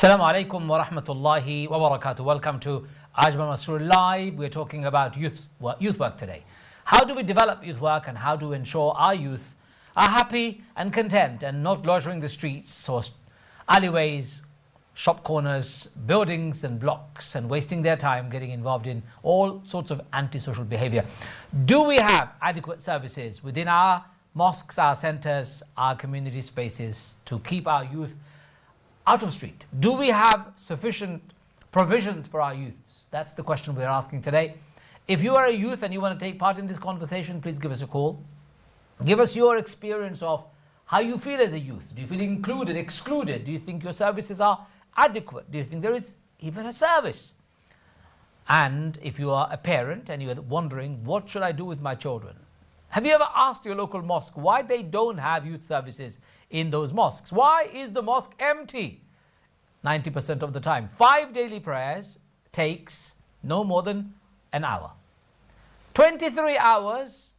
Assalamu alaikum wa rahmatullahi wa barakatuh. Welcome to Ajmal Masroor Live. We're talking about youth work today. How do we develop youth work and how to ensure our youth are happy and content and not loitering the streets or alleyways, shop corners, buildings and blocks and wasting their time getting involved in all sorts of antisocial behavior. Do we have adequate services within our mosques, our centers, our community spaces to keep our youth out of street? Do we have sufficient provisions for our youths? That's the question we're asking today. If you are a youth and you want to take part in this conversation, please give us a call. Give us your experience of how you feel as a youth. Do you feel included, excluded? Do you think your services are adequate? Do you think there is even a service? And if you are a parent and you're wondering, what should I do with my children? Have you ever asked your local mosque why they don't have youth services in those mosques? Why is the mosque empty 90% of the time? 5 daily prayers takes no more than an hour. 23 hours,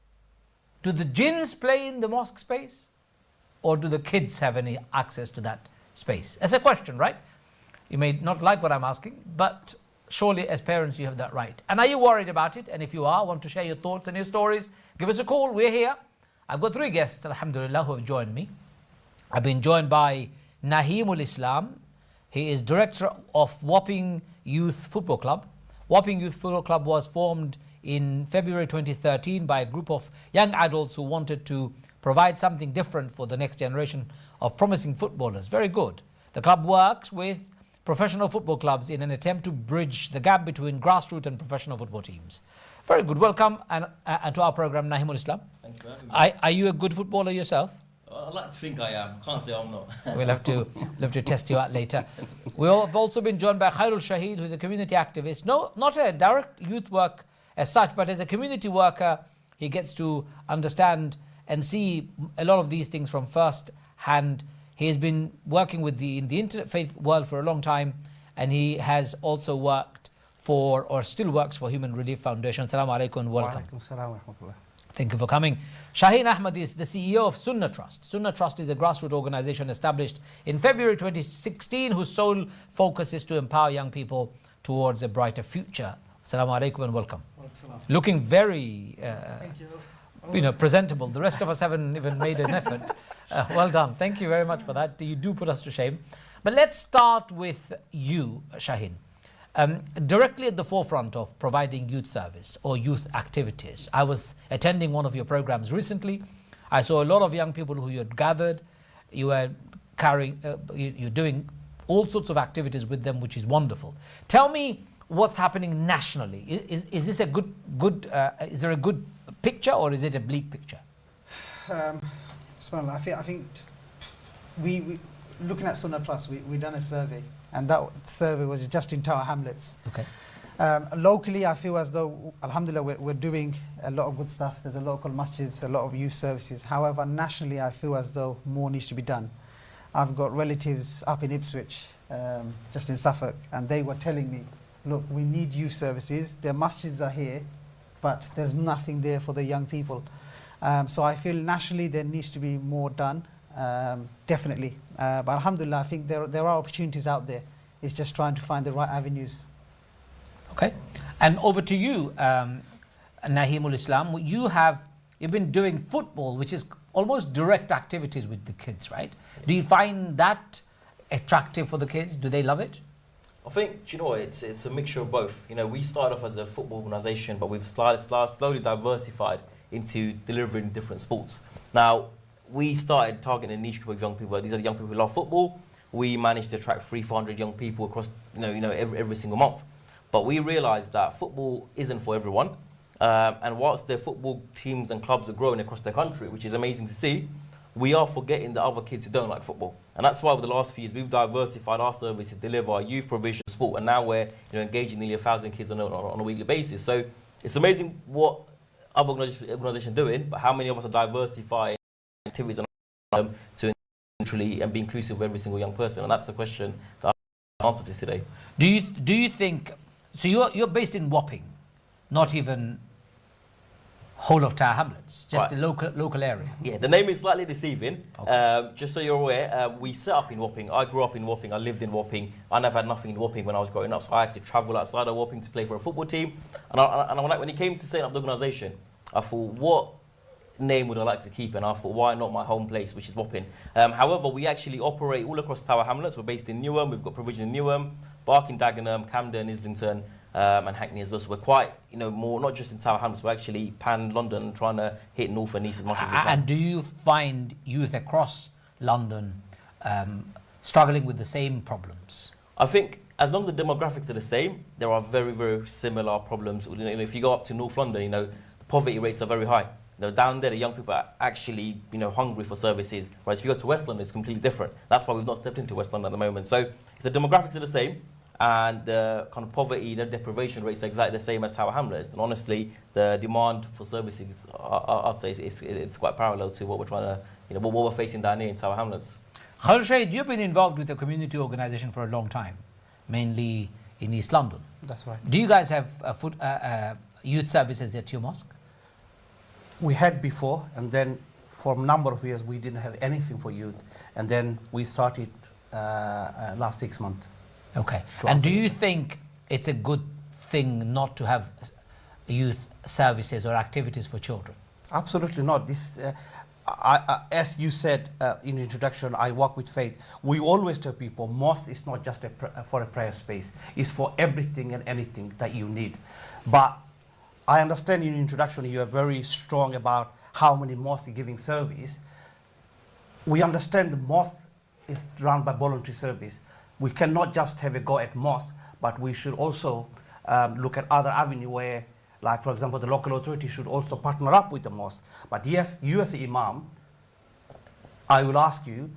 do the jinns play in the mosque space? Or do the kids have any access to that space? That's a question, right? You may not like what I'm asking, but surely as parents you have that right. And are you worried about it? And if you are, want to share your thoughts and your stories, give us a call. We're here. I've got 3 guests, alhamdulillah, who have joined me. I've been joined by NAHIMUL Islam. He is director of Wapping Youth Football Club. Wapping Youth Football Club was formed in February 2013 by a group of young adults who wanted to provide something different for the next generation of promising footballers. Very good. The club works with professional football clubs in an attempt to bridge the gap between grassroots and professional football teams. Very good. Welcome and to our program, Nahimul Islam. Thank you for having me. Are you a good footballer yourself? I'd like to think I am. Can't say I'm not. We'll have to test you out later. We have also been joined by KHOYRUL SHAHEED, who is a community activist. No, not a direct youth work as such, but as a community worker, he gets to understand and see a lot of these things from first hand. He has been working with in the internet faith world for a long time, and he has also worked for, or still works for, Human Relief Foundation. Assalamu alaikum and welcome. Wa alaikum assalam wa rahmatullah. Thank you for coming. SHAHIN Ahmed is the CEO of Sunnah Trust. Sunnah Trust is a grassroots organization established in February 2016 whose sole focus is to empower young people towards a brighter future. Assalamu alaikum and welcome. Looking very presentable. The rest of us haven't even made an effort. Well done. Thank you very much for that. You do put us to shame. But let's start with you, SHAHIN. Directly at the forefront of providing youth service or youth activities. I was attending one of your programs recently. I saw a lot of young people who you had gathered. You were you're doing all sorts of activities with them, which is wonderful. Tell me what's happening nationally. Is this a is there a good picture or is it a bleak picture? I think we looking at Sunnah Trust, we done a survey, and that survey was just in Tower Hamlets. Okay. Locally, I feel as though, alhamdulillah, we're doing a lot of good stuff. There's a local masjids, a lot of youth services. However, nationally, I feel as though more needs to be done. I've got relatives up in Ipswich, just in Suffolk, and they were telling me, look, we need youth services. Their masjids are here, but there's nothing there for the young people. So I feel nationally there needs to be more done, definitely. But alhamdulillah, I think there are opportunities out there. It's just trying to find the right avenues. Okay. And over to you, Nahimul Islam. You've been doing football, which is almost direct activities with the kids, right? Do you find that attractive for the kids? Do they love it? I think, do you know what, it's a mixture of both. You know, we started off as a football organisation, but we've slowly diversified into delivering different sports. Now, we started targeting a niche group of young people. These are the young people who love football. We managed to attract 300-400 young people across, every single month. But we realised that football isn't for everyone. And whilst the football teams and clubs are growing across the country, which is amazing to see, we are forgetting the other kids who don't like football. And that's why over the last few years, we've diversified our service to deliver our youth provision sport. And now we're engaging nearly 1,000 kids on a weekly basis. So it's amazing what other organisations are doing, but how many of us are diversifying activities to literally and be inclusive of every single young person? And that's the question that I answer to today. Do you think, so you're based in Wapping, not even Whole of Tower Hamlets, just Right. a local area. Yeah, the name is slightly deceiving. Okay. Just so you're aware, we set up in Wapping. I grew up in Wapping. I lived in Wapping. I never had nothing in Wapping when I was growing up, so I had to travel outside of Wapping to play for a football team. When it came to setting up the organisation, I thought, what name would I like to keep? And I thought, why not my home place, which is Wapping? However, we actually operate all across Tower Hamlets. We're based in Newham. We've got provision in Newham, Barking, Dagenham, Camden, Islington, and Hackney as well. So we're quite, more not just in Tower Hamlets, we're actually pan-London, trying to hit North and East as much as we can. And do you find youth across London struggling with the same problems? I think as long as the demographics are the same, there are very, very similar problems. If you go up to North London, the poverty rates are very high. Down there, the young people are actually, hungry for services. Whereas if you go to West London, it's completely different. That's why we've not stepped into West London at the moment. So if the demographics are the same, and the kind of poverty, the deprivation rates are exactly the same as Tower Hamlets, then honestly, the demand for services, I'd say it's quite parallel to what we're trying to, what we're facing down here in Tower Hamlets. KHOYRUL, you've been involved with a community organisation for a long time, mainly in East London. That's right. Do you guys have youth services at your mosque? We had before, and then for a number of years we didn't have anything for youth, and then we started last 6 months. Okay. And do you think it's a good thing not to have youth services or activities for children? Absolutely not. This, as you said in the introduction, I work with faith. We always tell people, mosque is not just for a prayer space. It's for everything and anything that you need. But I understand in the introduction you are very strong about how many mosques are giving service. We understand the mosque is run by voluntary service. We cannot just have a go at mosque, but we should also look at other avenues where, like for example, the local authority should also partner up with the mosque. But yes, you as an imam, I will ask you,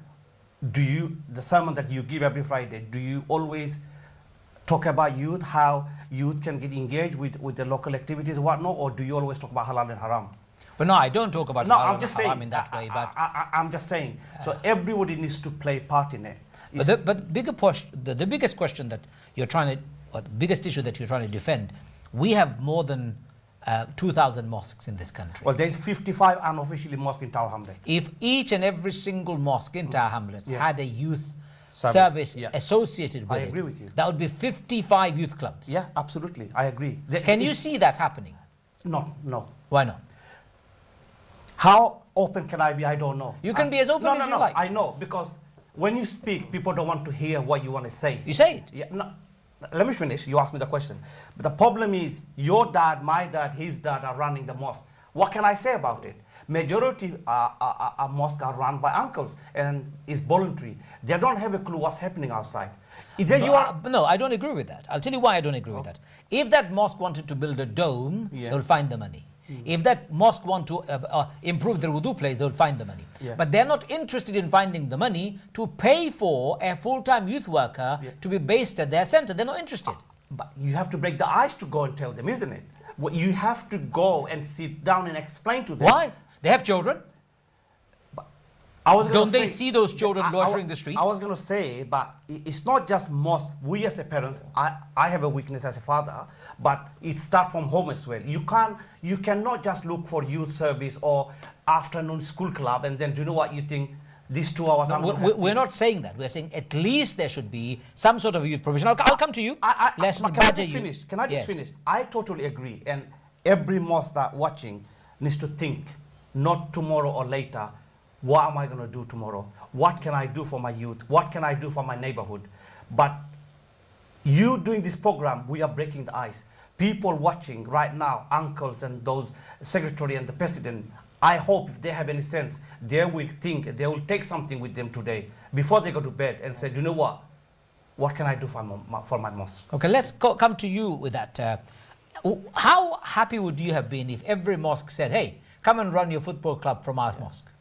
the sermon that you give every Friday, do you always talk about youth, how youth can get engaged with the local activities and whatnot, or do you always talk about halal and haram? But no, I don't talk about No, halal I'm just and haram saying, in that way. But I'm just saying, so everybody needs to play part in it. But the biggest question that you're trying to, or the biggest issue that you're trying to defend, we have more than 2,000 mosques in this country. Well, there's 55 unofficially mosques in Tower Hamlets. If each and every single mosque in Tower Hamlets Yeah. had a youth service yeah. associated with I it, agree with you. that would be 55 youth clubs. Yeah, absolutely, I agree. Can you see that happening? No. Why not? How open can I be? I don't know. You can be as open as you like. I know, because when you speak, people don't want to hear what you want to say. You say it. Yeah, no, let me finish. You asked me the question. But the problem is, your dad, my dad, his dad are running the mosque. What can I say about it? Majority of mosques are run by uncles, and it's voluntary. They don't have a clue what's happening outside. No, I don't agree with that. I'll tell you why I don't agree with that. If that mosque wanted to build a dome, Yeah. they'll find the money. If that mosque want to improve the wudu place, they'll find the money. Yeah. But they're not interested in finding the money to pay for a full-time youth worker to be based at their center. They're not interested. But you have to break the ice to go and tell them, isn't it? Well, you have to go and sit down and explain to them. Why? They have children. Don't they see those children loitering the streets? I was going to say, but it's not just mosque. We as a parents, I have a weakness as a father, but it starts from home as well. You cannot just look for youth service or afternoon school club and then, do you know what, you think these 2 hours... We're not saying that. We're saying at least there should be some sort of youth provision. I'll come to you. Let's not badger you. Can I just finish? I totally agree. And every mosque that watching needs to think, not tomorrow or later, what am I going to do tomorrow? What can I do for my youth? What can I do for my neighborhood? But you doing this program, we are breaking the ice. People watching right now, uncles and those secretary and the president, I hope if they have any sense, they will think, they will take something with them today before they go to bed and say, do you know what? What can I do for my mosque? Okay, let's come to you with that. How happy would you have been if every mosque said, hey, come and run your football club from our mosque?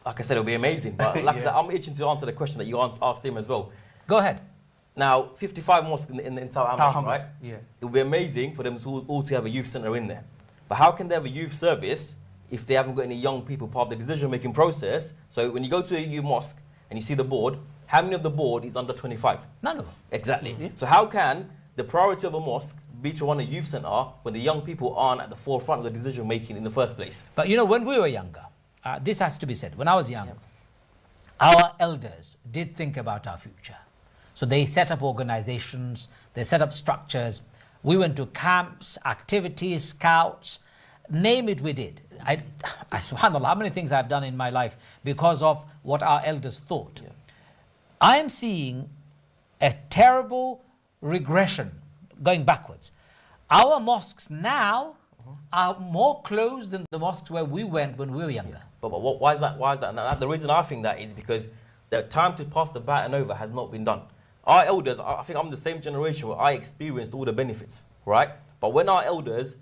Like I said, it'll be amazing. But like I said, I'm itching to answer the question that you asked him as well. Go ahead. Now, 55 mosques in Tower Hamlets, right? Yeah. It would be amazing for them all to have a youth centre in there. But how can they have a youth service if they haven't got any young people part of the decision-making process? So when you go to a new mosque and you see the board, how many of the board is under 25? None of them. Exactly. So how can the priority of a mosque Beachwana Youth Centre when the young people aren't at the forefront of the decision making in the first place. But you know, when we were younger, this has to be said, when I was young, our elders did think about our future. So they set up organizations, they set up structures. We went to camps, activities, scouts, name it, we did. Subhanallah, how many things I've done in my life because of what our elders thought. I am seeing a terrible regression going backwards. Our mosques now are more closed than the mosques where we went when we were younger. But why is that? Why is that? And the reason I think that is because the time to pass the baton over has not been done. Our elders, I think I'm the same generation where I experienced all the benefits, right? But when our elders,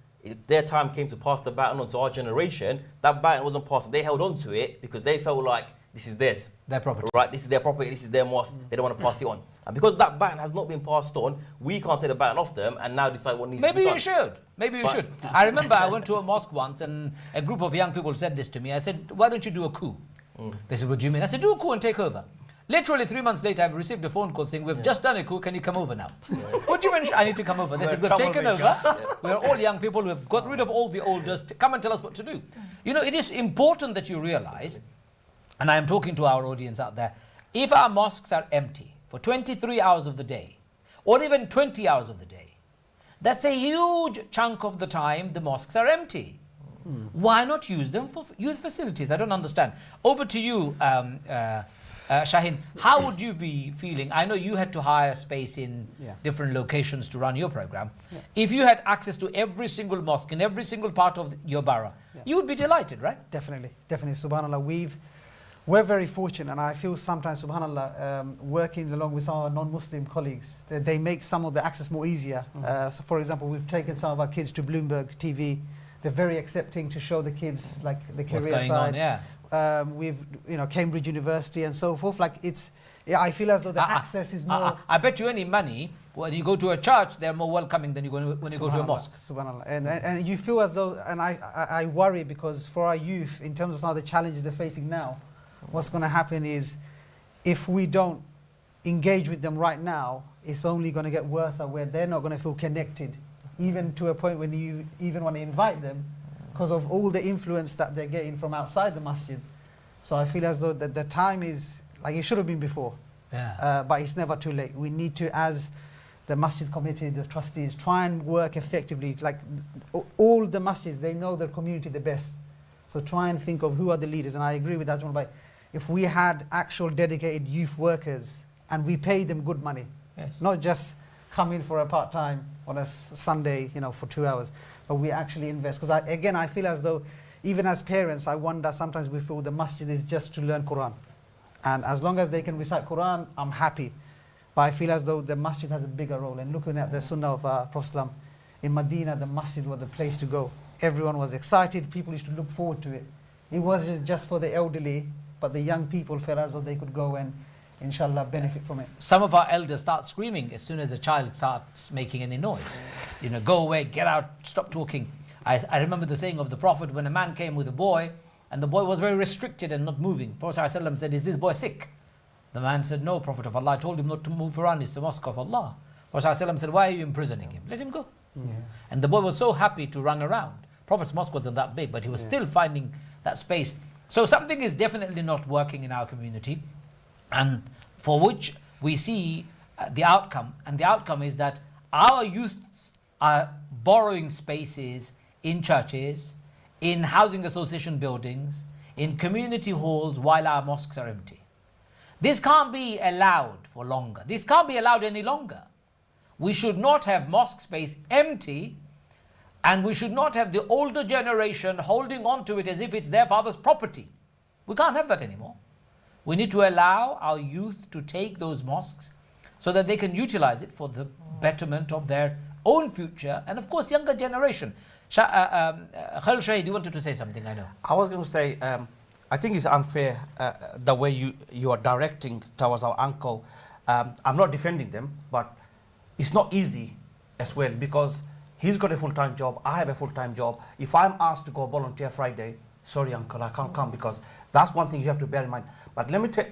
their time came to pass the baton on to our generation, that baton wasn't passed. They held on to it because they felt like this is theirs. Their property. Right, this is their property, this is their mosque. They don't want to pass it on. And because that baton has not been passed on, we can't take the baton off them and now decide what needs to be done. Maybe you should. Maybe you should. I remember I went to a mosque once and a group of young people said this to me. I said, why don't you do a coup? They said, what do you mean? I said, do a coup and take over. Literally 3 months later, I've received a phone call saying, we've just done a coup, can you come over now? What do you mean I need to come over? They said, we've taken over. We're all young people, we've got rid of all the elders. Come and tell us what to do. You know, it is important that you realize, and I am talking to our audience out there, if our mosques are empty for 23 hours of the day, or even 20 hours of the day, that's a huge chunk of the time the mosques are empty. Why not use them for youth facilities? I don't understand. Over to you, Shahin, how would you be feeling? I know you had to hire space in different locations to run your program. If you had access to every single mosque in every single part of your borough, you would be delighted, right? Definitely, definitely. Subhanallah, we're very fortunate, and I feel sometimes, subhanallah, working along with some of our non-Muslim colleagues, they make some of the access more easier. So for example, we've taken some of our kids to Bloomberg TV. They're very accepting to show the kids like the career side. We've, Cambridge University and so forth. Like I feel as though the access is more. I bet you any money when you go to a church, they're more welcoming than when you go to a mosque. Subhanallah. And you feel as though, and I worry because for our youth, in terms of some of the challenges they're facing now, what's going to happen is, if we don't engage with them right now, it's only going to get worse, where they're not going to feel connected, even to a point when you even want to invite them, because of all the influence that they're getting from outside the masjid. So I feel as though that the time is, like it should have been before, but it's never too late. We need to, as the masjid committee, the trustees, try and work effectively. Like all the masjids, they know their community the best. So try and think of who are the leaders. And I agree with Ajmal, but if we had actual dedicated youth workers and we paid them good money, not just come in for a part-time on a Sunday, for 2 hours, but we actually invest. Because I feel as though, even as parents, I wonder, sometimes we feel the masjid is just to learn Quran. And as long as they can recite Quran, I'm happy. But I feel as though the masjid has a bigger role. And looking at the Sunnah of Prophet in Medina, the masjid was the place to go. Everyone was excited, people used to look forward to it. It wasn't just for the elderly, but the young people felt as though they could go and, inshallah, benefit from it. Some of our elders start screaming as soon as a child starts making any noise. Go away, get out, stop talking. I remember the saying of the Prophet when a man came with a boy, and the boy was very restricted and not moving. Prophet ﷺ said, is this boy sick? The man said, no, Prophet of Allah, I told him not to move around, it's the mosque of Allah. Prophet ﷺ said, why are you imprisoning him? Let him go. And the boy was so happy to run around. Prophet's mosque wasn't that big, but he was still finding that space. So something is definitely not working in our community, and for which we see the outcome. And the outcome is that our youths are borrowing spaces in churches, in housing association buildings, in community halls, while our mosques are empty. This can't be allowed for longer. This can't be allowed any longer. We should not have mosque space empty, and we should not have the older generation holding on to it as if it's their father's property. We can't have that anymore. We need to allow our youth to take those mosques so that they can utilize it for the betterment of their own future and, of course, younger generation. KHOYRUL Shahid, you wanted to say something, I know. I was going to say, I think it's unfair the way you are directing towards our uncle. I'm not defending them, but it's not easy as well, because he's got a full-time job, I have a full-time job. If I'm asked to go volunteer Friday, sorry uncle, I can't come because That's one thing you have to bear in mind. But let me tell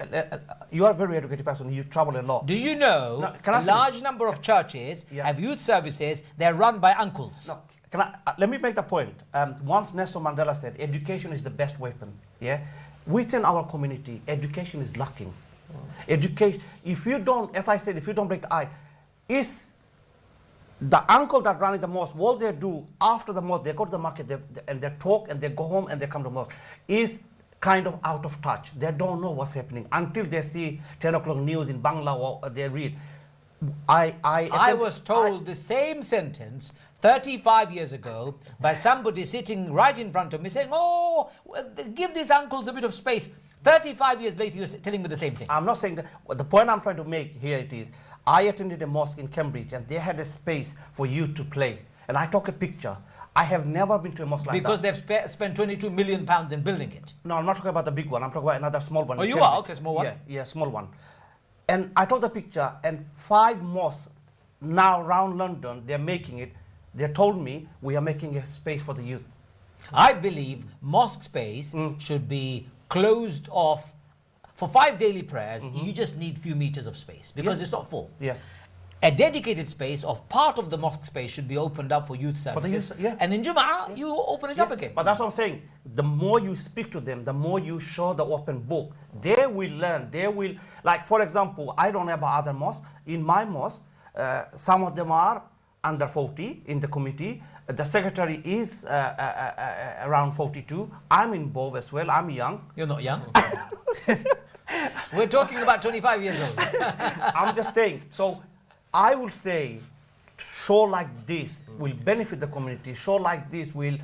you are a very educated person. You travel a lot. Do you know No, can I a finish? large number of churches Yeah. have youth services? They're run by uncles. No, can I, let me make the point. Once Nelson Mandela said, education is the best weapon. Yeah, within our community, education is lacking. Education. If you don't, as I said, if you don't break the ice, is the uncle that running the mosque, what they do after the mosque, they go to the market and they talk and they go home and they come to mosque, is kind of out of touch. They don't know what's happening until they see 10 o'clock news in Bangla or they read. I was told the same sentence 35 years ago by somebody sitting right in front of me saying, oh, give these uncles a bit of space. 35 years later, you're telling me the same thing. I'm not saying that. The point I'm trying to make here it is, I attended a mosque in Cambridge and they had a space for you to play. And I took a picture. I have never been to a mosque like Because that. they've spent 22 million pounds in building it. No, I'm not talking about the big one. I'm talking about another small one. Oh, in you Cambridge. are? Okay, small one. Yeah, small one. And I took the picture and 5 mosques now around London, they're making it. They told me we are making a space for the youth. I believe mosque space should be closed off for 5 daily prayers. You just need few meters of space because it's not full. Yeah. A dedicated space of part of the mosque space should be opened up for youth services. youth, yeah. And in Jum'ah, you open it up again. But that's what I'm saying. The more you speak to them, the more you show the open book, they will learn. They will, like for example, I don't know about other mosques. In my mosque, some of them are under 40 in the committee. The secretary is around 42. I'm involved as well. I'm young. You're not young. We're talking about 25 years old. I'm just saying. So I will say, show like this will benefit the community. Show like this will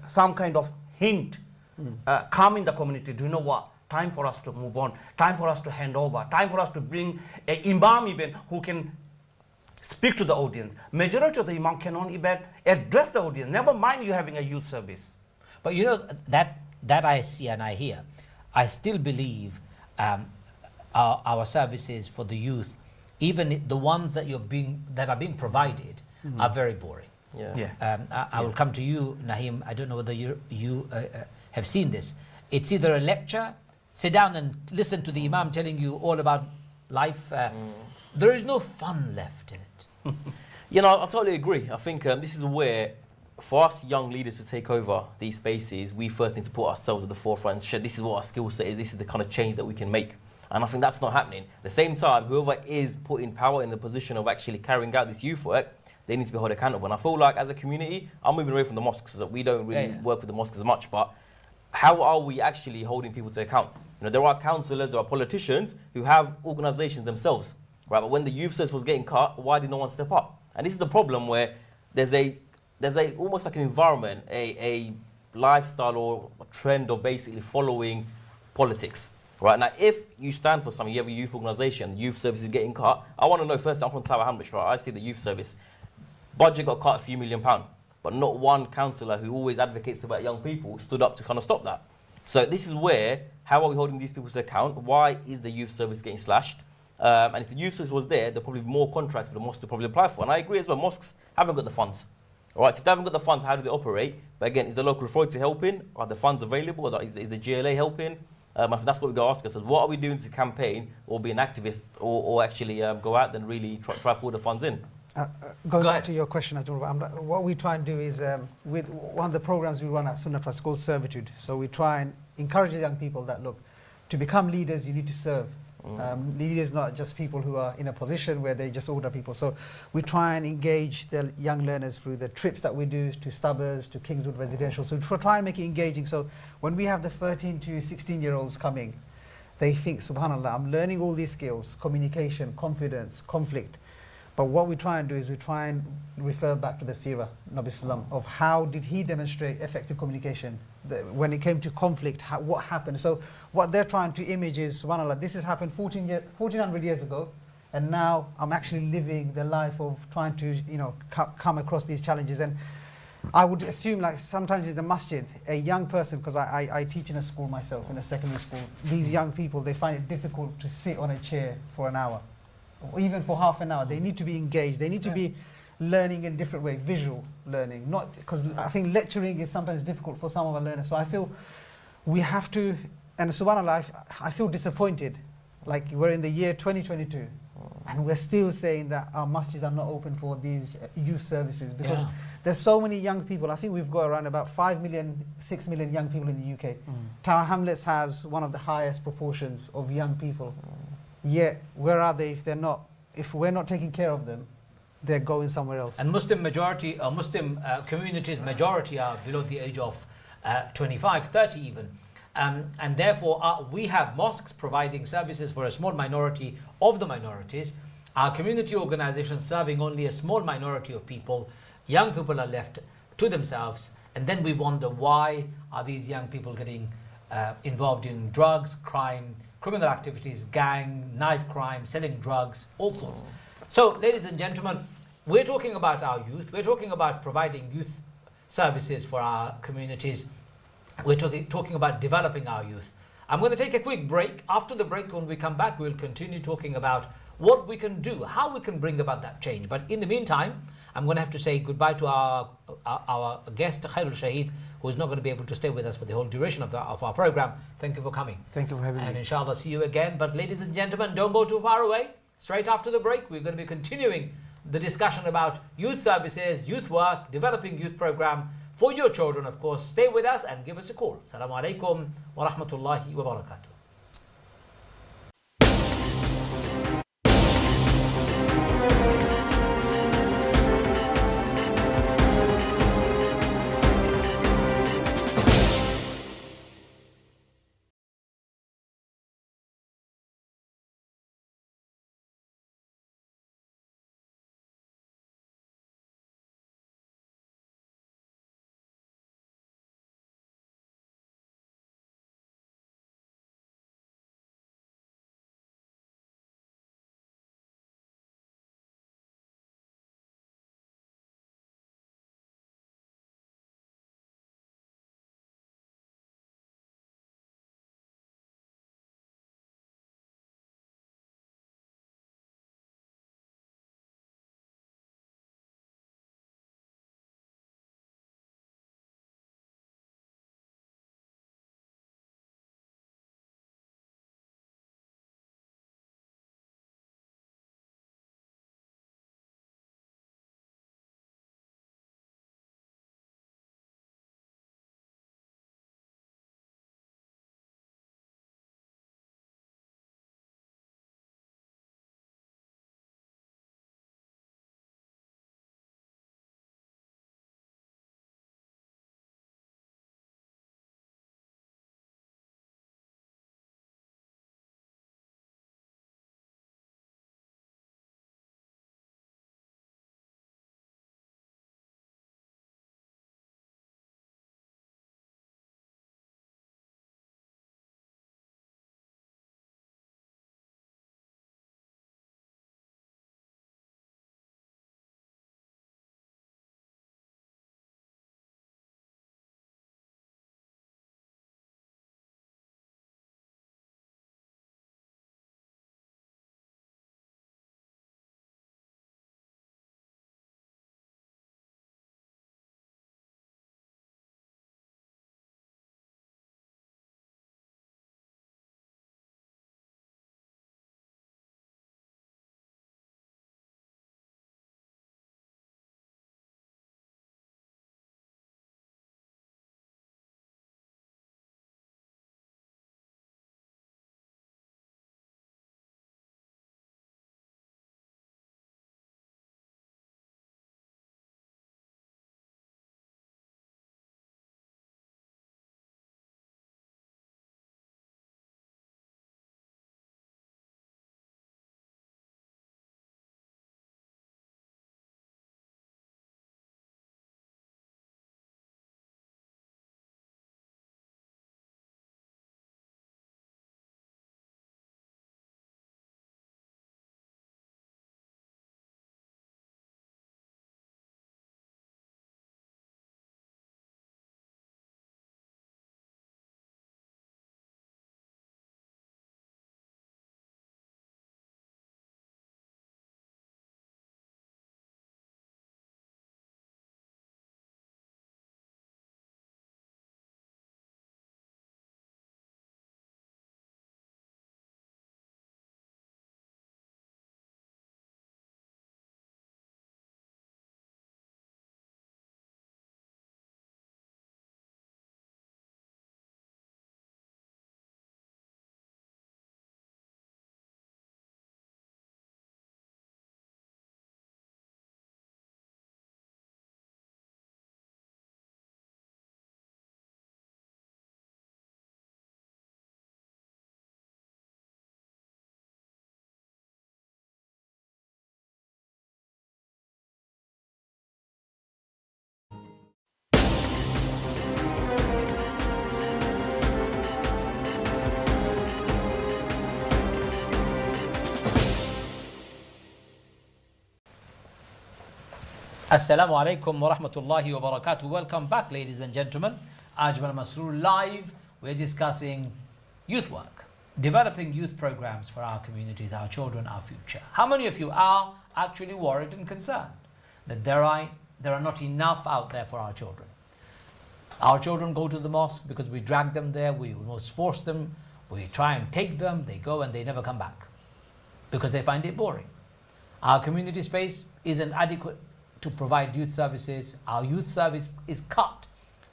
some kind of hint come in the community. Do you know what? Time for us to move on. Time for us to hand over. Time for us to bring an imam even who can speak to the audience. Majority of the imam cannot even address the audience. Never mind you having a youth service. But you know, that I see and I hear, I still believe our services for the youth, even the ones that are being provided, are very boring. I will come to you, Nahim. I don't know whether you have seen this. It's either a lecture, sit down and listen to the imam telling you all about life. There is no fun left in it. You know, I totally agree. I think this is where, for us young leaders to take over these spaces, we first need to put ourselves at the forefront and share this is what our skill set is, this is the kind of change that we can make. And I think that's not happening. At the same time, whoever is put in power in the position of actually carrying out this youth work, they need to be held accountable. And I feel like as a community, I'm moving away from the mosques, because we don't really work with the mosques as much, but how are we actually holding people to account? You know, there are councillors, there are politicians who have organisations themselves, right? But when the youth service was getting cut, why did no one step up? And this is the problem where there's almost like an environment, a lifestyle or a trend of basically following politics. Right, now if you stand for something, you have a youth organisation, youth service is getting cut, I want to know first, I'm from Tower Hamlets, right? I see the youth service. Budget got cut a few £1 million, but not one councillor who always advocates about young people stood up to kind of stop that. So this is where, how are we holding these people to account? Why is the youth service getting slashed? And if the youth service was there probably be more contracts for the mosques to probably apply for. And I agree as well, mosques haven't got the funds. All right, so if they haven't got the funds, how do they operate? But again, is the local authority helping? Are the funds available? Is the GLA helping? That's what we got to ask ourselves. What are we doing to campaign or be an activist or actually go out and really try to pull the funds in? Going back to your question, what we try and do is, with one of the programs we run at Sunnah Trust called Servitude. So we try and encourage the young people that, look, to become leaders, you need to serve. Leaders not just people who are in a position where they just order people. So we try and engage the young learners through the trips that we do to Stubbers, to Kingswood Residential. So we try and make it engaging. So when we have the 13 to 16-year-olds coming, they think, subhanAllah, I'm learning all these skills, communication, confidence, conflict. But what we try and do is we try and refer back to the Seerah, Nabi Sallam, of how did he demonstrate effective communication. When it came to conflict, what happened. So what they're trying to image is, subhanAllah, this has happened 1400 years ago, and now I'm actually living the life of trying to, come across these challenges. And I would assume, like sometimes in the masjid, a young person, because I teach in a school myself, in a secondary school, these young people, they find it difficult to sit on a chair for an hour, or even for half an hour. They need to be engaged. They need to be learning in a different way, visual learning. Not because I think lecturing is sometimes difficult for some of our learners. So I feel we have to, and subhanAllah, I feel disappointed. Like we're in the year 2022 and we're still saying that our masjids are not open for these youth services because there's so many young people. I think we've got around about 5 million, 6 million young people in the UK. Tower Hamlets has one of the highest proportions of young people. Yet, where are they if they're not, if we're not taking care of them, they're going somewhere else. And Muslim majority, Muslim communities majority are below the age of 25, 30 even. And therefore, we have mosques providing services for a small minority of the minorities. Our community organizations serving only a small minority of people. Young people are left to themselves. And then we wonder, why are these young people getting involved in drugs, crime, criminal activities, gang, knife crime, selling drugs, all sorts. So, ladies and gentlemen, we're talking about our youth. We're talking about providing youth services for our communities. We're talking about developing our youth. I'm going to take a quick break. After the break, when we come back, we'll continue talking about what we can do, how we can bring about that change. But in the meantime, I'm going to have to say goodbye to our guest, KHOYRUL SHAHEED, who is not going to be able to stay with us for the whole duration of our program. Thank you for coming. Thank you for having me. And inshallah, see you again. But ladies and gentlemen, don't go too far away. Straight after the break, we're going to be continuing the discussion about youth services, youth work, developing youth program for your children, of course. Stay with us and give us a call. Assalamu alaikum wa rahmatullahi wa barakatuh. Assalamu alaikum wa rahmatullahi wa barakatuh. Welcome back, ladies and gentlemen. Ajmal Masroor live. We're discussing youth work, developing youth programs for our communities, our children, our future. How many of you are actually worried and concerned that there are not enough out there for our children? Our children go to the mosque because we drag them there, we almost force them, we try and take them, they go and they never come back because they find it boring. Our community space isn't adequate to provide youth services. Our youth service is cut.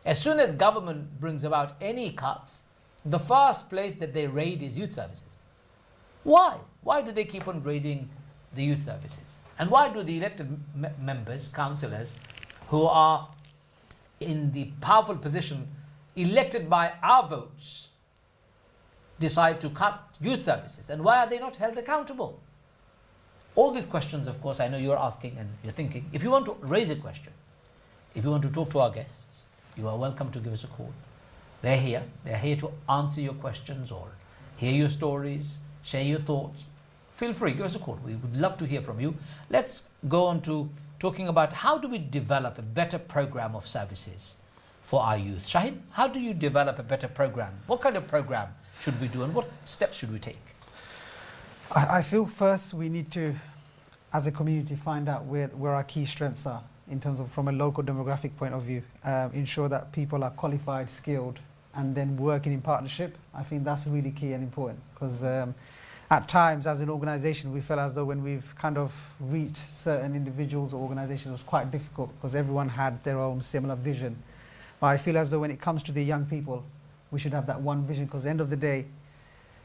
As soon as government brings about any cuts, the first place that they raid is youth services. Why? Why do they keep on raiding the youth services? And why do the elected members, councillors, who are in the powerful position, elected by our votes, decide to cut youth services? And why are they not held accountable? All these questions, of course, I know you're asking and you're thinking. If you want to raise a question, if you want to talk to our guests, you are welcome to give us a call. They're here to answer your questions or hear your stories, share your thoughts. Feel free, give us a call. We would love to hear from you. Let's go on to talking about how do we develop a better program of services for our youth. Shahin, how do you develop a better program? What kind of program should we do and what steps should we take? I feel first we need to, as a community, find out where our key strengths are in terms of from a local demographic point of view. Ensure that people are qualified, skilled, and then working in partnership. I think that's really key and important because at times as an organisation we feel as though when we've kind of reached certain individuals or organisations it was quite difficult because everyone had their own similar vision. But I feel as though when it comes to the young people we should have that one vision because at the end of the day,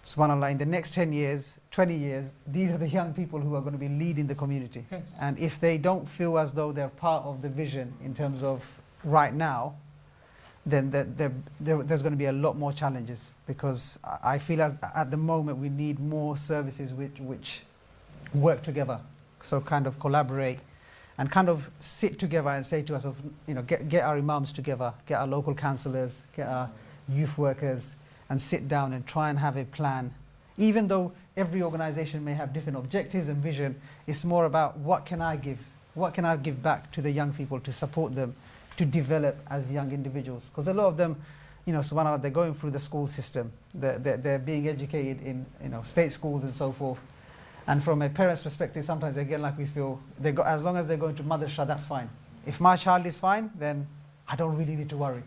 subhanAllah, in the next 10 years, 20 years, these are the young people who are going to be leading the community. Yes. And if they don't feel as though they're part of the vision in terms of right now, then there's going to be a lot more challenges because I feel as at the moment we need more services which work together. So kind of collaborate and kind of sit together and say to ourselves, you know, get our imams together, get our local councillors, get our youth workers, and sit down and try and have a plan. Even though every organisation may have different objectives and vision, it's more about what can I give? What can I give back to the young people to support them to develop as young individuals? Because a lot of them, you know, subhanAllah, they're going through the school system. They're being educated in, you know, state schools and so forth. And from a parent's perspective, sometimes again, like we feel, as long as they're going to madrasa, that's fine. If my child is fine, then I don't really need to worry.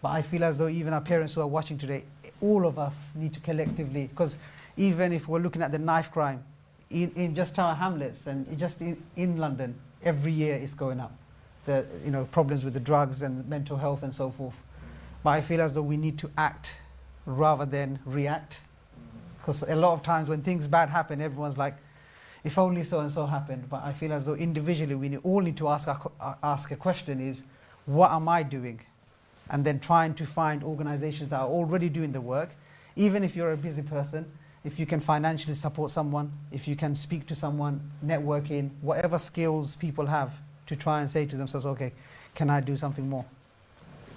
But I feel as though even our parents who are watching today, all of us need to collectively, because even if we're looking at the knife crime, in just our hamlets and just in London, every year it's going up. The problems with the drugs and mental health and so forth. But I feel as though we need to act rather than react. Because a lot of times when things bad happen, everyone's like, if only so and so happened. But I feel as though individually we all need to ask a question is, what am I doing? And then trying to find organizations that are already doing the work. Even if you're a busy person, if you can financially support someone, if you can speak to someone, networking, whatever skills people have to try and say to themselves, okay, can I do something more?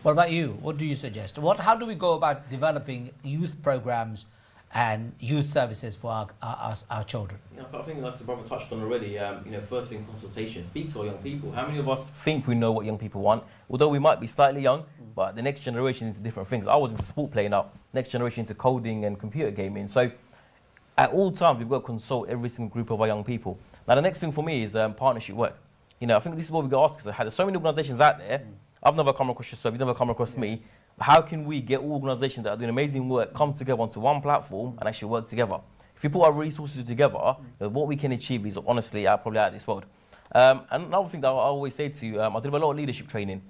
What about you? What do you suggest? How do we go about developing youth programs and youth services for our children? Yeah, but I think like the brother touched on already, first thing, consultation. Speak to our young people. How many of us think we know what young people want? Although we might be slightly young, but the next generation into different things. I was into sport playing up, next generation into coding and computer gaming. So at all times, we've got to consult every single group of our young people. Now, the next thing for me is partnership work. I think this is what we got to ask, because there's so many organizations out there. I've never come across yourself, you've never come across me. How can we get organizations that are doing amazing work come together onto one platform and actually work together? If we put our resources together, what we can achieve is honestly probably out of this world. And another thing that I always say to, I did a lot of leadership training,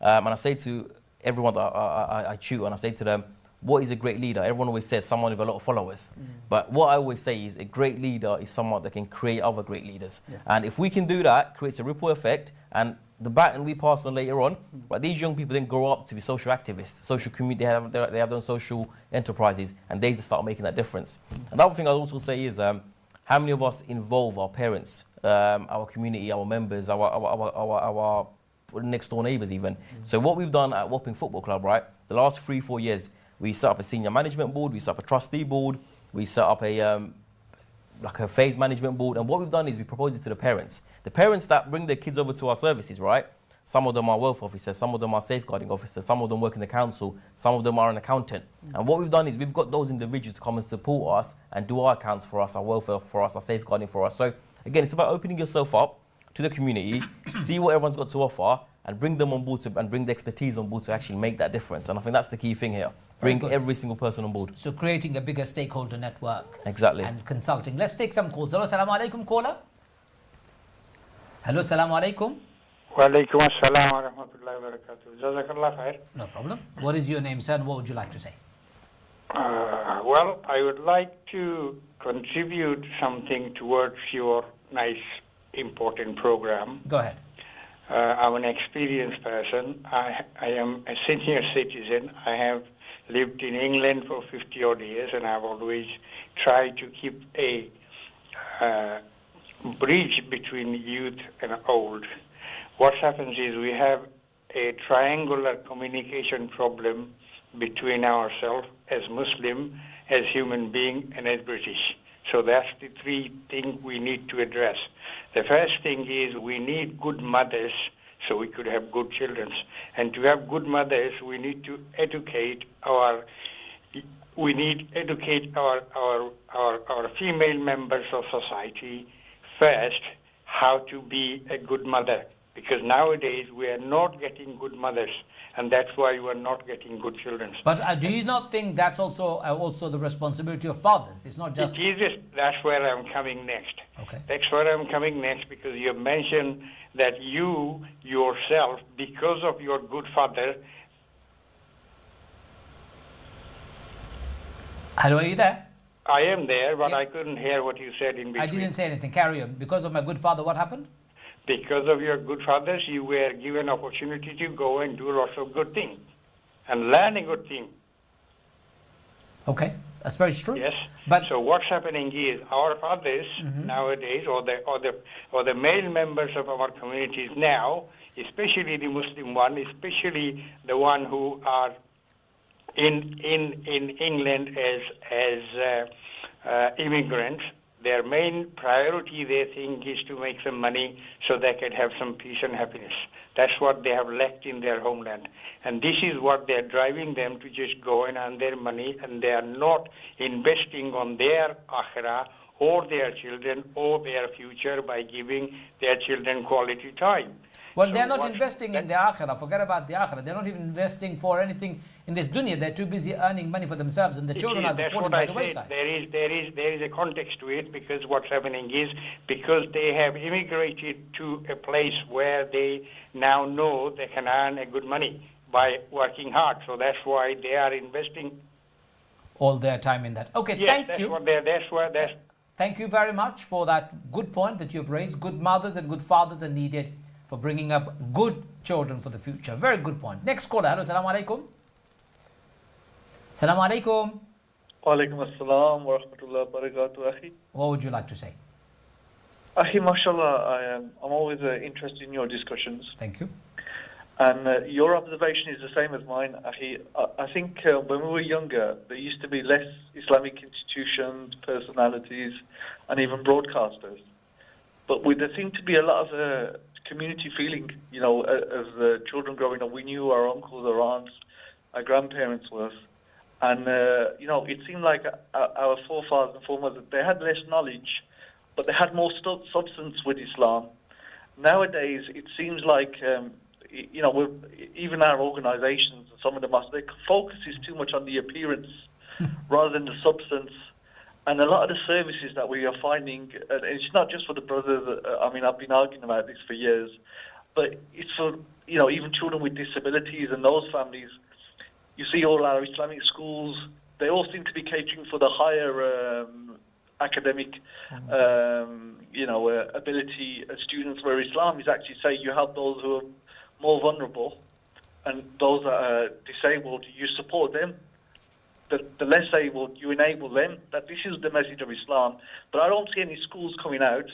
and I say to everyone that I tutor, and I say to them, what is a great leader? Everyone always says someone with a lot of followers. But what I always say is a great leader is someone that can create other great leaders. Yeah. And if we can do that, creates a ripple effect, and the baton we pass on later on, but these young people then grow up to be social activists, social community, they have their own social enterprises, and they just start making that difference. Another thing I also say is how many of us involve our parents, our community, our members, our next door neighbours even. So what we've done at Wapping Football Club, right, the last 3-4 years, we set up a senior management board, we set up a trustee board, we set up a like a phase management board. And what we've done is we propose it to the parents. The parents that bring their kids over to our services, right? Some of them are wealth officers, some of them are safeguarding officers, some of them work in the council, some of them are an accountant. And what we've done is we've got those individuals to come and support us and do our accounts for us, our welfare for us, our safeguarding for us. So again, it's about opening yourself up to the community, see what everyone's got to offer, and bring them on board and bring the expertise on board to actually make that difference. And I think that's the key thing here. Bring every single person on board. So creating a bigger stakeholder network. Exactly. And consulting. Let's take some calls. Hello, salamu alaikum, caller. Hello, salamu alaikum. Walaikum assalam wa rahmatullahi wa barakatuh. Jazakallah khair. No problem. What is your name, sir, and what would you like to say? Well, I would like to contribute something towards your nice, important program. Go ahead. I'm an experienced person. I am a senior citizen. I have lived in England for 50 odd years, and I've always tried to keep a bridge between youth and old. What happens is we have a triangular communication problem between ourselves as Muslim, as human being, and as British. So that's the three things we need to address. The first thing is we need good mothers so we could have good children. And to have good mothers, we need to educate our female members of society first how to be a good mother. Because nowadays we are not getting good mothers, and that's why we are not getting good children. But do you not think that's also the responsibility of fathers? It's not just... It is. That's where I'm coming next. Okay. That's where I'm coming next, because you mentioned that you yourself, because of your good father... Hello, are you there? I am there, but Yeah. I couldn't hear what you said in between. I didn't say anything. Carry on. Because of my good father, what happened? Because of your good fathers, you were given opportunity to go and do lots of good things and learn a good thing. Okay, that's very true. Yes. But So what's happening is our fathers nowadays, or the male members of our communities now, especially the Muslim one, especially the one who are in England as immigrants, their main priority, they think, is to make some money so they can have some peace and happiness. That's what they have lacked in their homeland. And this is what they're driving them to just go and earn their money, and they are not investing on their akhirah or their children or their future by giving their children quality time. well, So they're not what's- investing in the akhirah. Forget about the akhirah. They're not even investing for anything in this dunya. They're too busy earning money for themselves, and the children are That's falling what by I the said. wayside. There is a context to it, because what's happening is because they have immigrated to a place where they now know they can earn a good money by working hard. So that's why they are investing. All their time in that. Okay, Yes, thank that's you. what that's Thank you very much for that good point that you've raised. Good mothers and good fathers are needed for bringing up good children for the future. Very good point. Next caller. Hello, salamu alaikum. Salamu alaikum. Walaikum assalam wa rahmatullahi wa barakatuh, akhi. What would you like to say? Akhi, mashallah, I'm always interested in your discussions. Thank you. And your observation is the same as mine, akhi. I think when we were younger, there used to be less Islamic institutions, personalities, and even broadcasters. But there seemed to be a lot of community feeling, as children growing up. We knew our uncles, our aunts, our grandparents were. And, it seemed like our forefathers and foremothers, they had less knowledge, but they had more substance with Islam. Nowadays, it seems like, even our organizations, some of the mosques, their focus is too much on the appearance rather than the substance. And a lot of the services that we are finding, and it's not just for the brothers, I've been arguing about this for years, but it's for, even children with disabilities and those families. You see all our Islamic schools, they all seem to be catering for the higher academic, ability students, where Islam is actually saying you help those who are more vulnerable, and those that are disabled, you support them. The less able, you enable them. That this is the message of Islam. But I don't see any schools coming out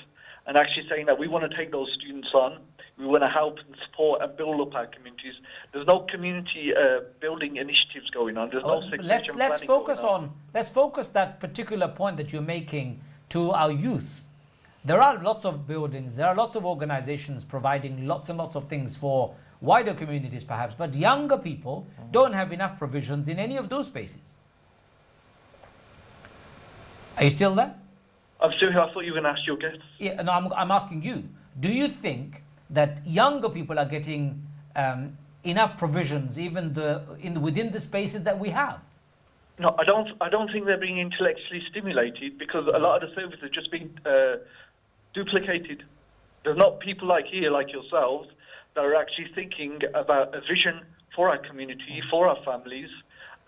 and actually saying that we want to take those students on. We want to help and support and build up our communities. There's no community building initiatives going on. There's no succession planning Let's focus going on. Let's focus that particular point that you're making to our youth. There are lots of buildings, there are lots of organizations providing lots and lots of things for wider communities perhaps, but younger people don't have enough provisions in any of those spaces. Are you still there? I'm still here. I thought you were going to ask your guests. Yeah, no, I'm asking you. Do you think that younger people are getting enough provisions even within the spaces that we have? No, I don't think they're being intellectually stimulated, because a lot of the services are just being duplicated. There's not people like yourselves, that are actually thinking about a vision for our community, for our families,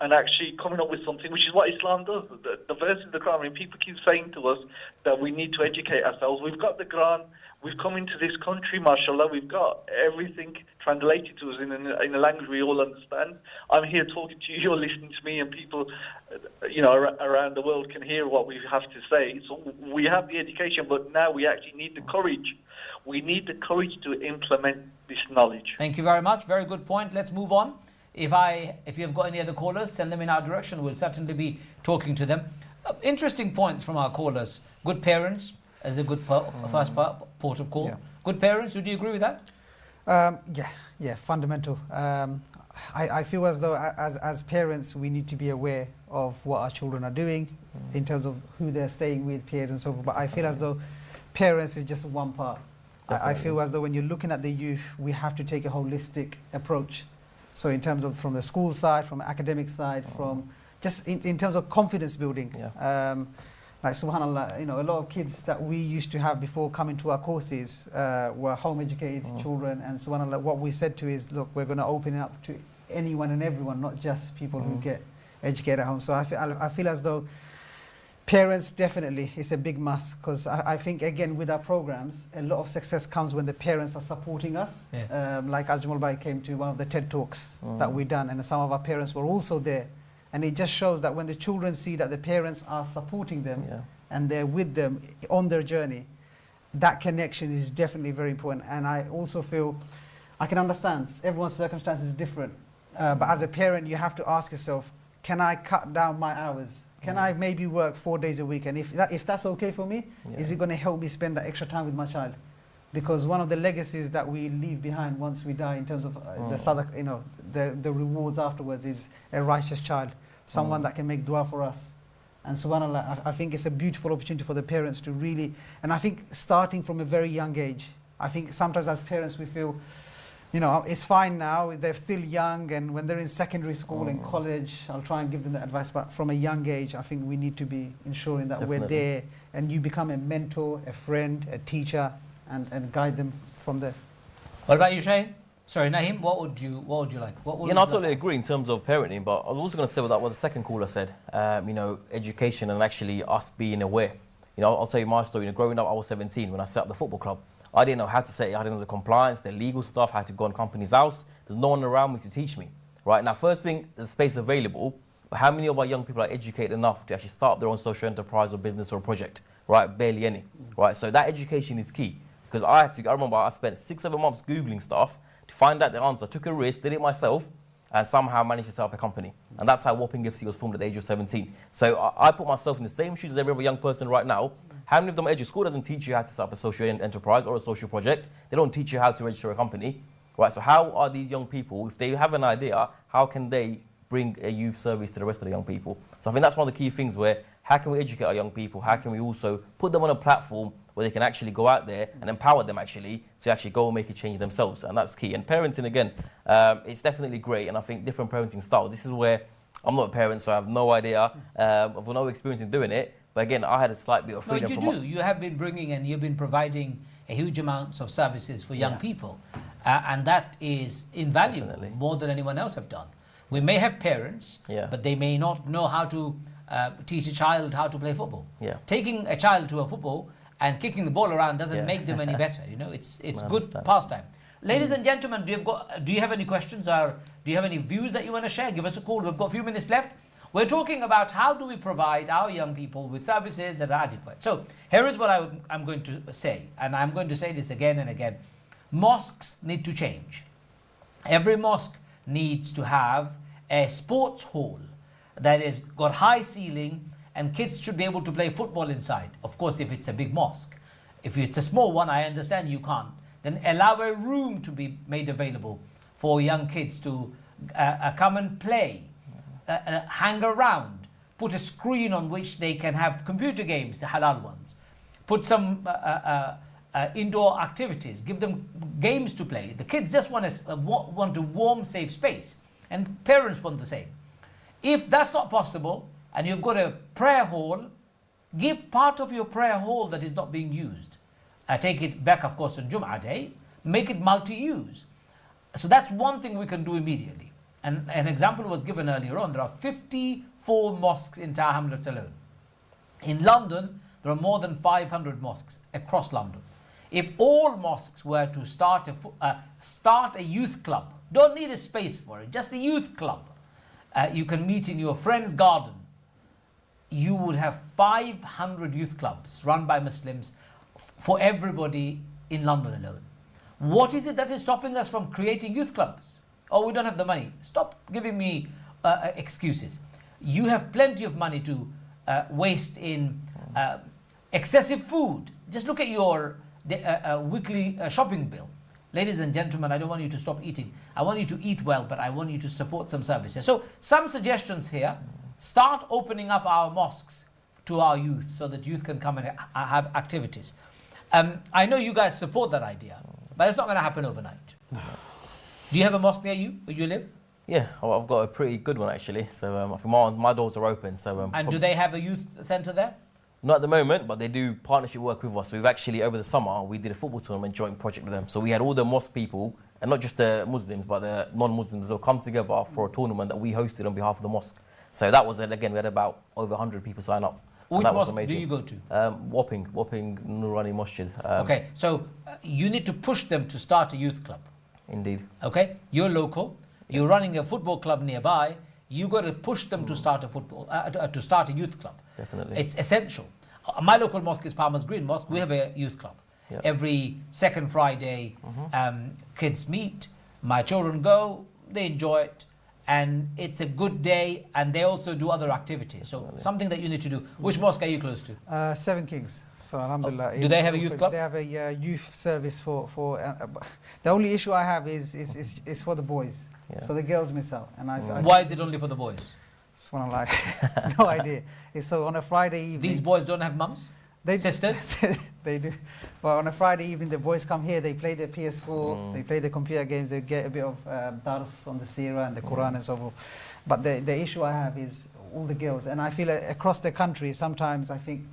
and actually coming up with something, which is what Islam does. The verse in the Quran, when people keep saying to us that we need to educate ourselves, we've got the Quran, we've come into this country, mashallah, we've got everything translated to us in a language we all understand. I'm here talking to you, you're listening to me, and people, around the world can hear what we have to say. So we have the education, but now we actually need the courage. We need the courage to implement this knowledge. Thank you very much. Very good point. Let's move on. If you've got any other callers, send them in our direction. We'll certainly be talking to them. Interesting points from our callers. Good parents is a good first port of call. Yeah. Good parents, would you agree with that? Yeah, fundamental. I feel as though as parents we need to be aware of what our children are doing in terms of who they're staying with, peers and so forth. But I feel as though parents is just one part. I feel as though when you're looking at the youth, we have to take a holistic approach. So in terms of from the school side, from the academic side, from just in terms of confidence building. Yeah. Like subhanallah, a lot of kids that we used to have before coming to our courses were home educated children, and subhanallah, what we said to is, look, we're going to open it up to anyone and everyone, not just people who get educated at home. So I feel as though parents definitely is a big must, because I think again with our programs, a lot of success comes when the parents are supporting us. Yes. Like Ajmal Bhai came to one of the TED Talks that we done, and some of our parents were also there. And it just shows that when the children see that the parents are supporting them and they're with them on their journey, that connection is definitely very important. And I also feel, I can understand, everyone's circumstances is different. But as a parent, you have to ask yourself, can I cut down my hours? Can I maybe work 4 days a week? And if that's okay for me, is it going to help me spend that extra time with my child? Because one of the legacies that we leave behind once we die in terms of the rewards afterwards is a righteous child, someone that can make dua for us. And subhanAllah, I think it's a beautiful opportunity for the parents to really, and I think starting from a very young age, I think sometimes as parents we feel, it's fine now, they're still young, and when they're in secondary school and college, I'll try and give them the advice, but from a young age, I think we need to be ensuring that we're there, and you become a mentor, a friend, a teacher, and guide them from there. What about you, Shahin? Sorry, Nahim, what would you like? I totally agree in terms of parenting, but I was also going to say what the second caller said, education and actually us being aware. I'll tell you my story. Growing up, I was 17 when I set up the football club. I didn't know how to say it. I didn't know the compliance, the legal stuff, how to go on company's house. There's no one around me to teach me. Right now, first thing, there's space available, but how many of our young people are educated enough to actually start their own social enterprise or business or project? Right, barely any. Right, so that education is key. Because I remember I spent 6-7 months Googling stuff to find out the answer. I took a risk, did it myself, and somehow managed to set up a company. And that's how Wapping FC was formed at the age of 17. So I put myself in the same shoes as every other young person right now. How many of them educate? School doesn't teach you how to set up a social enterprise or a social project. They don't teach you how to register a company. Right, so how are these young people, if they have an idea, how can they bring a youth service to the rest of the young people? So I think that's one of the key things where, how can we educate our young people? How can we also put them on a platform where they can actually go out there and empower them actually to actually go and make a change themselves? And that's key. And parenting, again, it's definitely great. And I think different parenting styles. This is where I'm not a parent, so I have no idea. I've no experience in doing it. But again, I had a slight bit of freedom. No, you do. You have been bringing and you've been providing a huge amount of services for young people. And that is invaluable, Definitely. more than anyone else have done. We may have parents, but they may not know how to teach a child how to play football. Taking a child to a football and kicking the ball around doesn't make them any better. It's good pastime. Ladies and gentlemen, do you have any questions or do you have any views that you want to share? Give us a call. We've got a few minutes left. We're talking about how do we provide our young people with services that are adequate. So here is what I'm going to say, and I'm going to say this again and again. Mosques need to change. Every mosque needs to have a sports hall that is got high ceiling and kids should be able to play football inside. Of course, if it's a big mosque. If it's a small one, I understand you can't. Then allow a room to be made available for young kids to come and play, hang around, put a screen on which they can have computer games, the halal ones, put some indoor activities, give them games to play. The kids just want a warm, safe space, and parents want the same. If that's not possible, and you've got a prayer hall, give part of your prayer hall that is not being used. Take it back, of course, on Jum'ah day, make it multi-use. So that's one thing we can do immediately. And an example was given earlier on. There are 54 mosques in Tower Hamlets alone. In London, there are more than 500 mosques across London. If all mosques were to start a youth club, don't need a space for it, just a youth club. You can meet in your friend's garden. You would have 500 youth clubs run by Muslims for everybody in London alone. What is it that is stopping us from creating youth clubs? Oh, we don't have the money. Stop giving me excuses. You have plenty of money to waste in excessive food. Just look at your weekly shopping bill. Ladies and gentlemen, I don't want you to stop eating. I want you to eat well, but I want you to support some services. So some suggestions here. Start opening up our mosques to our youth so that youth can come and have activities. I know you guys support that idea, but it's not going to happen overnight. Do you have a mosque near you, where you live? Yeah, well, I've got a pretty good one actually. So I think my doors are open. So and do they have a youth centre there? Not at the moment, but they do partnership work with us. We've actually, over the summer, we did a football tournament joint project with them. So we had all the mosque people, and not just the Muslims, but the non-Muslims, all come together for a tournament that we hosted on behalf of the mosque. So that was, again, we had about over 100 people sign up. Which mosque do you go to? Wapping Nurani Masjid. Okay, so you need to push them to start a youth club. Indeed. Okay, you're local, you're running a football club nearby, you got to push them to start a youth club. Definitely. It's essential. My local mosque is Palmer's Green Mosque. We have a youth club. Yep. Every second Friday, kids meet, my children go, they enjoy it, and it's a good day, and they also do other activities. So something that you need to do. Which mosque are you close to? Seven Kings. So alhamdulillah. Do they have a youth club? They have a youth service for the only issue I have is for the boys. Yeah. So the girls miss out. And I Why is it only for the boys? It's one of like no idea. It's so on a Friday evening. These boys don't have mums? Sisters? They do. But on a Friday evening, the boys come here, they play their PS4, they play the computer games, they get a bit of dars on the Seerah and the Quran and so forth. But the issue I have is all the girls. And I feel across the country, sometimes I think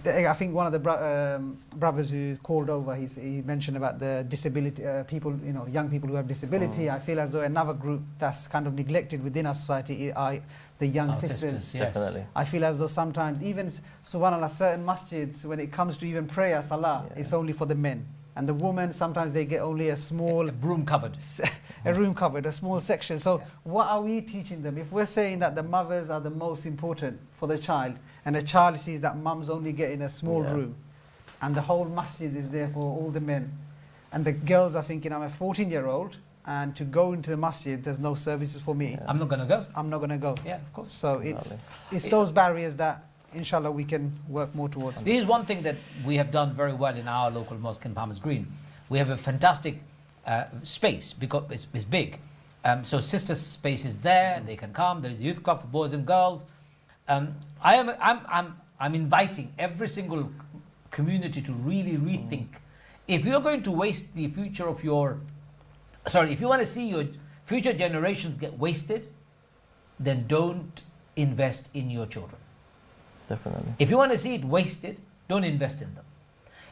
I think one of the brothers who called over, he mentioned about the disability, people, young people who have disability. I feel as though another group that's kind of neglected within our society are the young sisters. Yes. Definitely. I feel as though sometimes, even, subhanAllah, certain masjids, when it comes to even prayer, salah, it's only for the men. And the women, sometimes they get only a small... A room cupboard. A room cupboard, a small section. So what are we teaching them? If we're saying that the mothers are the most important for the child, and the child sees that mum's only getting a small room, and the whole masjid is there for all the men, and the girls are thinking, I'm a 14-year-old, and to go into the masjid, there's no services for me. I'm not going to go. I'm not going to go. Yeah, of course. So it's those barriers that, inshallah, we can work more towards. This is one thing that we have done very well in our local mosque in Palmer's Green. We have a fantastic space because it's big. So sister space is there, and they can come. There is a youth club for boys and girls. I'm inviting every single community to really rethink. If you're going to waste the future of if you want to see your future generations get wasted, then don't invest in your children. Definitely. If you want to see it wasted, don't invest in them.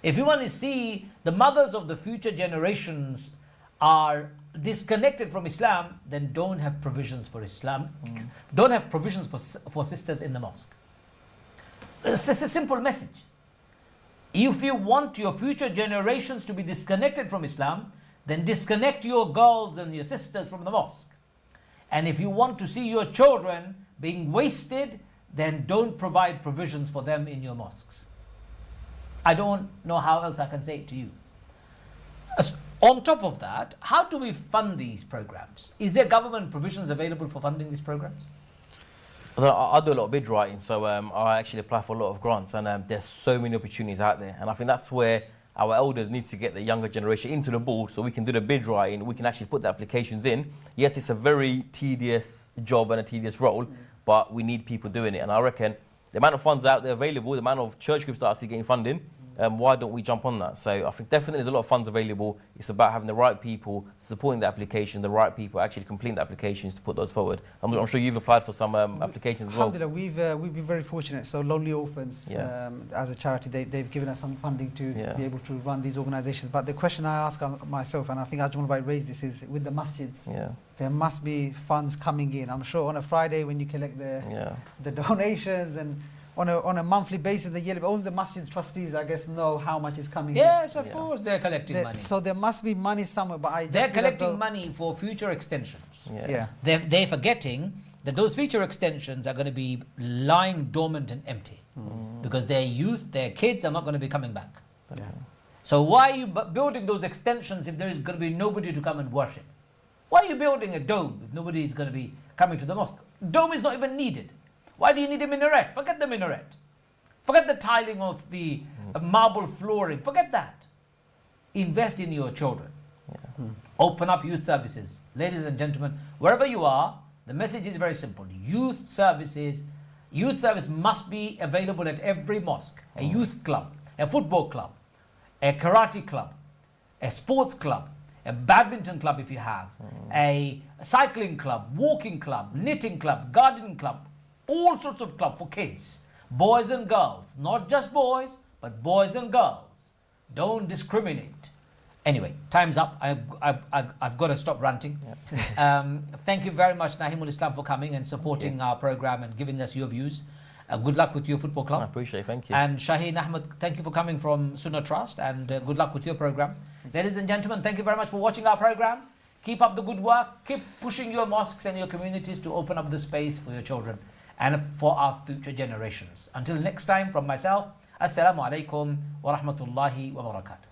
If you want to see the mothers of the future generations are disconnected from Islam, then don't have provisions for Islam. Don't have provisions for sisters in the mosque. It's just a simple message. If you want your future generations to be disconnected from Islam, then disconnect your girls and your sisters from the mosque. And if you want to see your children being wasted, then don't provide provisions for them in your mosques. I don't know how else I can say it to you. On top of that, how do we fund these programs? Is there government provisions available for funding these programs? I do a lot of bid writing, so I actually apply for a lot of grants, and there's so many opportunities out there. And I think that's where our elders need to get the younger generation into the ball, so we can do the bid writing, we can actually put the applications in. Yes, it's a very tedious job and a tedious role, but we need people doing it. And I reckon the amount of funds out there available, the amount of church groups that are actually getting funding, why don't we jump on that? So I think definitely there's a lot of funds available. It's about having the right people supporting the application, the right people actually completing the applications to put those forward. I'm sure you've applied for some applications as well. Alhamdulillah, we've been very fortunate. So Lonely Orphans, as a charity, they've given us some funding to be able to run these organisations. But the question I ask myself, and I think Ajmal Bhai raised this, is with the masjids, there must be funds coming in. I'm sure on a Friday when you collect the donations and on a monthly basis, only the masjid's trustees, I guess, know how much is coming in. Yes, of course, they're collecting money. So there must be money somewhere, but they're collecting money for future extensions. They're forgetting that those future extensions are going to be lying dormant and empty because their youth, their kids are not going to be coming back. So why are you building those extensions if there is going to be nobody to come and worship? Why are you building a dome if nobody is going to be coming to the mosque? Dome is not even needed. Why do you need a minaret? Forget the minaret. Forget the tiling of the marble flooring. Forget that. Invest in your children. Open up youth services. Ladies and gentlemen, wherever you are, the message is very simple. Youth service must be available at every mosque. A youth club, a football club, a karate club, a sports club, a badminton club if you have, a cycling club, walking club, knitting club, gardening club, all sorts of clubs for kids, boys and girls, not just boys, but boys and girls. Don't discriminate. Anyway, time's up. I've got to stop ranting. Thank you very much, NAHIMUL Islam, for coming and supporting our program and giving us your views. Good luck with your football club. I appreciate it, thank you. And Shahin Ahmed, thank you for coming from Sunnah Trust, and good luck with your program. Ladies and gentlemen, thank you very much for watching our program. Keep up the good work. Keep pushing your mosques and your communities to open up the space for your children and for our future generations. Until next time, from myself, Assalamu alaikum wa rahmatullahi wa barakatuh.